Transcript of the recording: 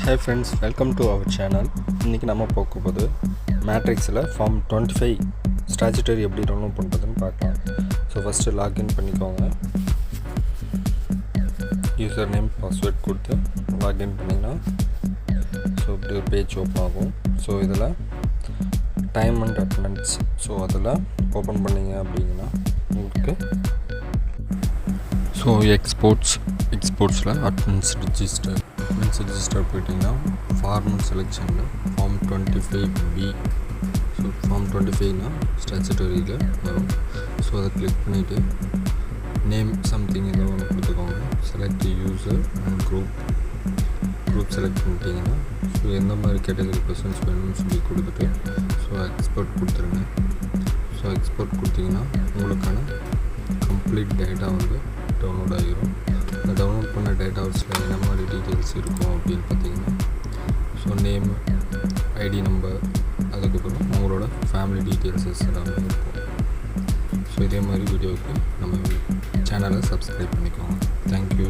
Hi friends, welcome to our channel. இன்றைக்கி நம்ம பார்க்க போது மேட்ரிக்ஸில் ஃபார்ம் 25 ஸ்டாச்சுட்டரி எப்படி டவுன்லோட் பண்ணுறதுன்னு பார்க்கலாம். ஸோ ஃபஸ்ட்டு லாகின் பண்ணிக்கோங்க. யூசர் நேம் பாஸ்வேர்ட் கொடுத்து லாகின் பண்ணிங்கன்னா ஸோ இப்படி ஒரு பேஜ் ஓப்பன் ஆகும். ஸோ இதில் டைம் அண்ட் அட்டண்டன்ஸ் ஸோ அதில் ஓப்பன் பண்ணிங்க அப்படிங்கன்னா உங்களுக்கு ஸோ எக்ஸ்போர்ட்ஸில் அட்டண்டன்ஸ் ரெஜிஸ்டர் போயிட்டிங்கன்னா ஃபார்மல் செலெக்ஷனில் ஃபார்ம் 25B ஸோ ஃபார்ம் 25னா ஸ்டாச்சுட்டரியில் வரும். ஸோ அதை கிளிக் பண்ணிவிட்டு நேம் சம்திங் ஏதோ ஒன்று கொடுத்துக்கோங்க. Select user and group select பண்ணிட்டீங்கன்னா ஸோ எந்த மாதிரி கேட்டகரி பர்சன்ஸ் வேணும்னு சொல்லி கொடுத்துட்டு ஸோ எக்ஸ்போர்ட் கொடுத்துருங்க. ஸோ எக்ஸ்போர்ட் கொடுத்தீங்கன்னா உங்களுக்கான கம்ப்ளீட் டேட்டா வந்து டவுன்லோட் ஆகிரும். இந்த டவுன்லோட் பண்ண டேட்டாஸில் என்ன மாதிரி டீட்டெயில்ஸ் இருக்கும் அப்படின்னு பார்த்தீங்கன்னா ஸோ நேம், ஐடி நம்பர், அதுக்கப்புறம் உங்களோட ஃபேமிலி டீட்டெயில்ஸஸ் எல்லாமே இருக்கும். ஸோ இதே மாதிரி வீடியோவுக்கு நம்ம சேனலை சப்ஸ்கிரைப் பண்ணிக்கோங்க. தேங்க்யூ.